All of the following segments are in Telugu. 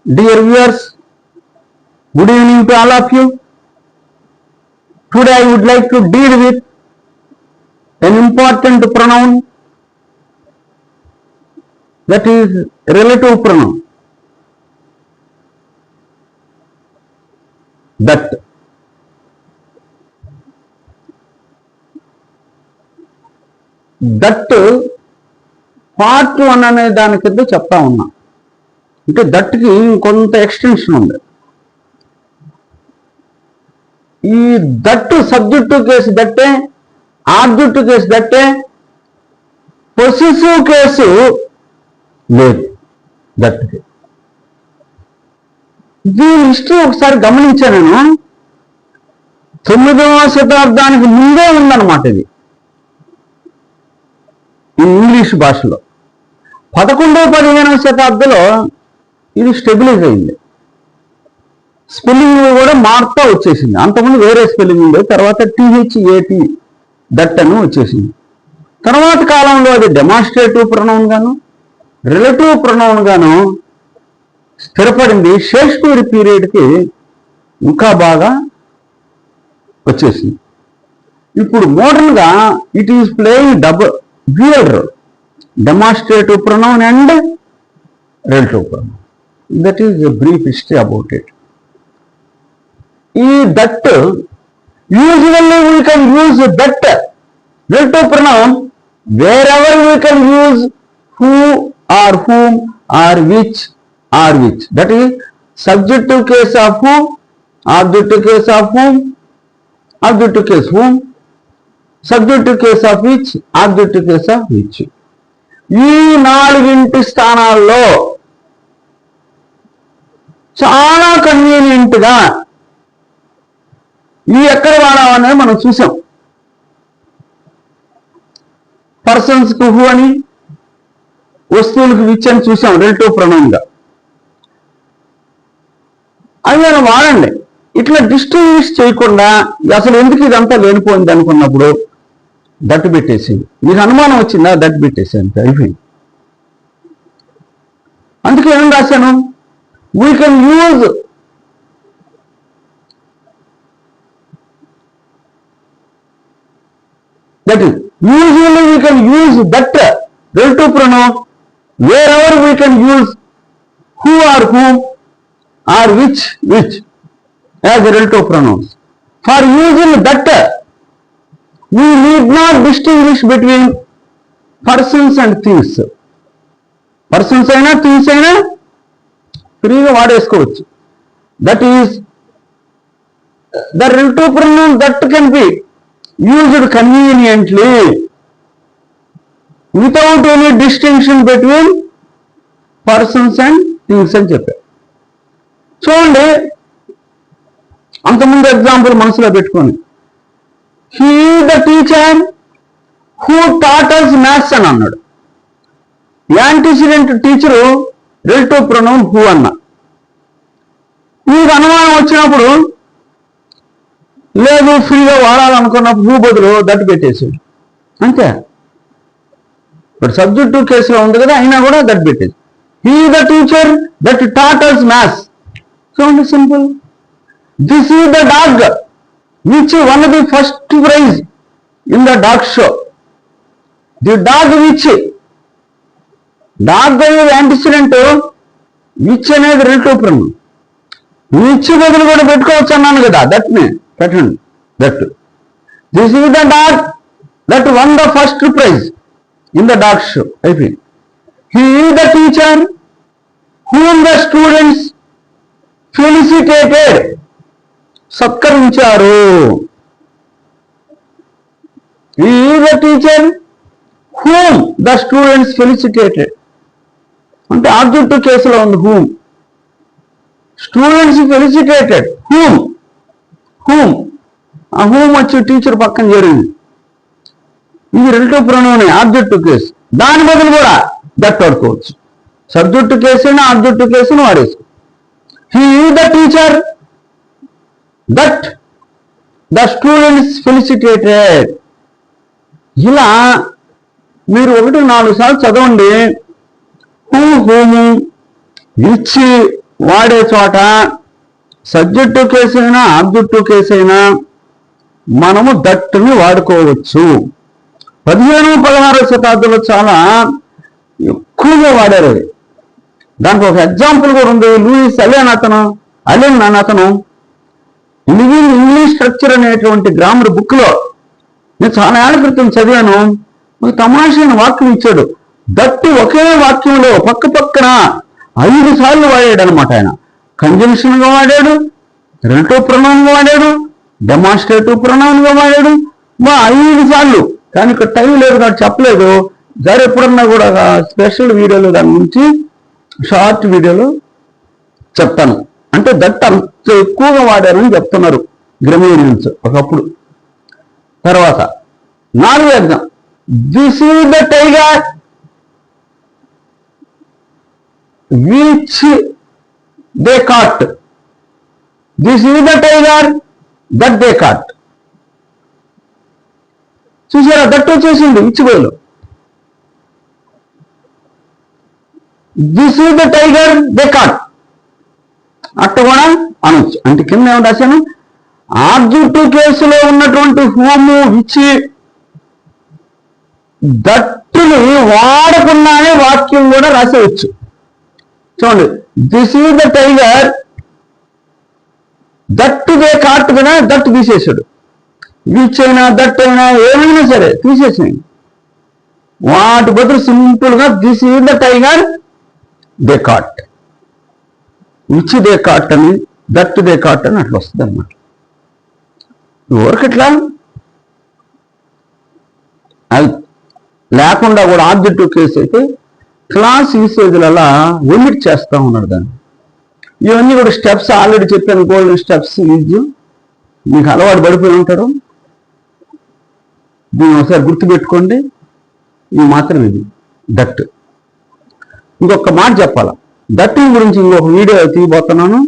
Dear viewers, good evening to all of you. Today I would like to deal with an important pronoun, that is relative pronoun. That. Part 1 అనే దాని కింద చెప్తా ఉన్నా. అంటే దట్కి కొంత ఎక్స్టెన్షన్ ఉంది. ఈ దట్టు సబ్జెక్టు కేసు దట్టే, ఆబ్జెక్టు కేసు దట్టే, పొసెసివ్ కేసు లేదు దట్టుకి. దీని హిస్టరీ ఒకసారి గమనించాను నేను. 9వ శతాబ్దానికి ముందే ఉందన్నమాట ఇది ఇంగ్లీష్ భాషలో. 11వ 15వ శతాబ్దంలో ఇది స్టెబిలైజ్ అయింది. స్పెల్లింగ్ కూడా మారుతూ వచ్చేసింది. అంతకుముందు వేరే స్పెల్లింగ్ ఉండేది, తర్వాత THAT దట్ అని వచ్చేసింది. తర్వాత కాలంలో అది డెమాన్స్ట్రేటివ్ ప్రొనౌన్ గాను రిలేటివ్ ప్రొనౌన్ గాను స్థిరపడింది. షేక్స్పియర్ పీరియడ్కి ఇంకా బాగా వచ్చేసింది. ఇప్పుడు మోడర్న్గా it is playing dual role, demonstrative pronoun and relative pronoun. That is a brief history about it. ఈ that usually we can use that relative pronoun wherever we can use who or whom or which or which. That is subjective case of who, objective case of whom, objective case whom, subjective case of which, objective case of which. ఈ 4 స్థానాల్లో చాలా కన్వీనియంట్గా ఈ ఎక్కడ వాడామనేది మనం చూసాం. పర్సన్స్కి హూ అని, వస్తువులకు విచ్ అని చూసాం రిలేటివ్ ప్రొనౌన్గా. అవి మనం వాడండి. ఇట్లా డిస్టింగ్విష్ చేయకుండా అసలు ఎందుకు ఇదంతా లేనిపోయింది అనుకున్నప్పుడు దట్ పెట్టేసి, మీకు అనుమానం వచ్చిందా దట్ పెట్టేసి అంతే అయిపోయింది. అందుకే ఏం రాశాను, we can use that is usually we can use that relative pronoun wherever we can use who or whom or which as relative pronouns. For using that we need not distinguish between persons and things. Persons అయినా things అయినా ఫ్రీగా వాడేసుకోవచ్చు. That is the relative pronoun that can be used conveniently without any distinction between persons and things అని చెప్పారు. చూడండి, అంతకుముందు ఎగ్జాంపుల్ మనసులో పెట్టుకొని, he the teacher who taught us maths అని అన్నాడు. Antecedent teacher relative pronoun who అన్నా. మీకు అనుమానం వచ్చినప్పుడు లేదు ఫ్రీగా వాడాలనుకున్నప్పుడు హూ బదులు దట్ పెట్టేసాడు అంతే. ఇప్పుడు సబ్జెక్టివ్ కేసులో ఉంది కదా, అయినా కూడా దట్ పెట్టేది. He the teacher that taught us maths. చూడండి, simple. This is the dog which won the first prize in the dog show. The dog which, dog అనేది యాంటిసిడెంట్, విచ్ అనేది రిలేటివ్ ప్రొనౌన్. విచ్ బదులు కూడా పెట్టుకోవచ్చు అన్నాను కదా, దట్ నే పెట్టండి. That this is the dog that won the first prize in the dog show అయిపోయింది. He is the teacher whom the students felicitated, సత్కరించారు. He is the teacher whom the students felicitated అంటే ఆబ్జెక్టివ్ కేసులో ఉంది హూమ్. స్టూడెంట్స్ ఫెలిసిటేటెడ్ హూమ్, ఆ హూమ్ వచ్చి టీచర్ పక్కన చేరింది. ఇది రిలేటివ్ ప్రొనౌన్ ఆబ్జెక్టివ్ కేసు. దాని బదులు కూడా దట్ వాడుకోవచ్చు. సబ్జెక్టివ్ కేసు అయినా ఆబ్జెక్టివ్ కేసును వాడేసుకో. He is the teacher that the students felicitated. ఇలా మీరు 1-4 సార్లు చదవండి. హూ, హూము, విచ్, వాడే చోట సబ్జెక్టు కేసు అయినా ఆబ్జెక్టివ్ కేసు అయినా మనము దట్టుని వాడుకోవచ్చు. 15-16 శతాబ్దంలో చాలా ఎక్కువగా వాడారు. దానికి ఒక ఎగ్జాంపుల్ కూడా ఉంది. లూయిస్ అలెన్ అని అతను లివింగ్ ఇంగ్లీష్ స్ట్రక్చర్ అనేటువంటి గ్రామర్ బుక్ లో నేను చాలా ఏళ్ల క్రితం చదివాను. ఒక తమాషైన వాక్యం ఇచ్చాడు. దట్టు ఒకే వాక్యంలో పక్క పక్కన 5 సార్లు వాడాడు అనమాట. ఆయన కంజంక్షన్ గా వాడాడు, రిలేటివ్ ప్రొనౌన్ గా వాడాడు, డెమాన్స్ట్రేటివ్ ప్రొనౌన్ గా వాడాడు. 5 సార్లు. కానీ ఇక్కడ టైం లేదు కాబట్టి చెప్పలేదు. సరే ఎప్పుడన్నా కూడా స్పెషల్ వీడియోలో దాని గురించి షార్ట్ వీడియోలో చెప్తాను. అంటే దట్ అంత ఎక్కువగా వాడారని చెప్తున్నారు గ్రామీణియన్స్ ఒకప్పుడు. తర్వాత 4వ exam, this is the tiger which they caught. This is the tiger that they caught. చూసారా, దట్ వచ్చేసింది ఇచ్చిపోయలో. This is the tiger they caught అట్ట కూడా అనొచ్చు. అంటే కింద ఏమి రాశాను, ఆబ్జెక్టివ్ కేసులో ఉన్నటువంటి హోము ఇచ్చి దట్టుని వాడకుండానే వాక్యం కూడా రాసేయచ్చు. చూడండి, this is the tiger that they cot కదా, దట్టు తీసేసాడు. విచ్ అయినా దట్ అయినా ఏమైనా సరే తీసేసేయండి. వాటి బదులు సింపుల్ గా this is the tiger they cot, which they cot అని, దట్ దే కాట్ అని అట్లా వస్తుంది అన్నమాట. ఊరికట్లా అది లేకుండా కూడా ఆబ్జెక్టివ్ కేసు అయితే క్లాస్ యూసేజ్లలో లిమిట్ చేస్తూ ఉన్నాడు దాన్ని. ఇవన్నీ కూడా స్టెప్స్ ఆల్రెడీ చెప్పాను. గోల్డెన్ స్టెప్స్ యూజ్ మీకు అలవాటు పడిపోయి ఉంటారు. దీన్ని ఒకసారి గుర్తుపెట్టుకోండి. ఇవి మాత్రం ఇది దట్. ఇంకొక మాట చెప్పాలా, దట్ గురించి ఇంకొక వీడియో తీయబోతున్నాను.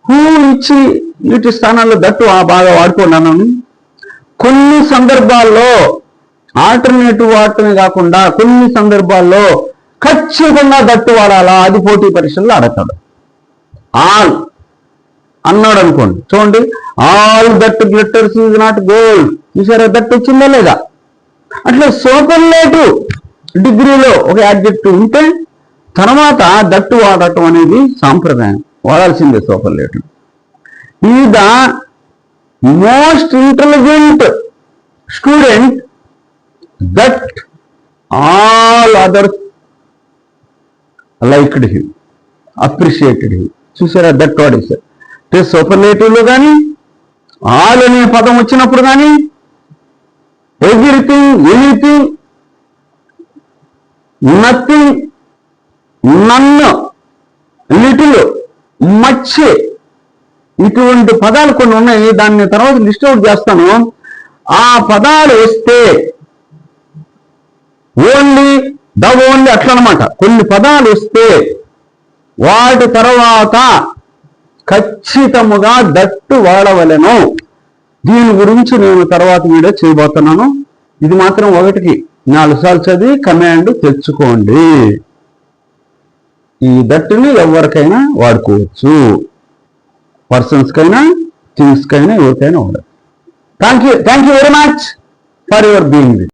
హూ ఇచ్చి వీటి స్థానాల్లో దట్టు బాగా వాడుకున్నాను. కొన్ని సందర్భాల్లో ఆల్టర్నేటివ్ వాడటమే కాకుండా కొన్ని సందర్భాల్లో ఖచ్చితంగా దట్టు వాడాలా, అది పోటీ పరీక్షల్లో అడగతాడు. ఆల్ అన్నాడు అనుకోండి, చూడండి, all that glitters is not gold. చూసారా, దట్టు వచ్చిందా లేదా? అట్లా సూపర్లేటివ్ డిగ్రీలో ఒక యాడ్జెక్టివ్ ఉంటే తర్వాత దట్టు వాడటం అనేది సాంప్రదాయం, వాడాల్సిందే సూపర్లేటివ్. ఈ the most intelligent student that all others liked him, appreciated him. చూసారా, దట్ వాడేశారు. అంటే సూపర్లేటివ్లో కానీ ఆల్ అనే పదం వచ్చినప్పుడు కానీ ఎవ్రీథింగ్, ఎనీథింగ్, నథింగ్, నన్, లిటిల్, మచ్, ఇటువంటి పదాలు కొన్ని ఉన్నాయి. దాన్ని తర్వాత లిస్ట్ అవుట్ చేస్తాను. ఆ పదాలు వస్తే ఓన్లీ ద ఓన్లీ అట్లా అనమాట. కొన్ని పదాలు వస్తే వాటి తర్వాత ఖచ్చితముగా దట్టు వాడవలెను. దీని గురించి నేను తర్వాత వీడియో చేయబోతున్నాను. ఇది మాత్రం 1కి 4 సార్లు చదివి కమాండ్ తెచ్చుకోండి. ఈ దట్టుని ఎవరికైనా వాడుకోవచ్చు, పర్సన్స్ కైనా థింగ్స్ కైనా ఎవరికైనా వాడచ్చు. Thank you very much for your being with.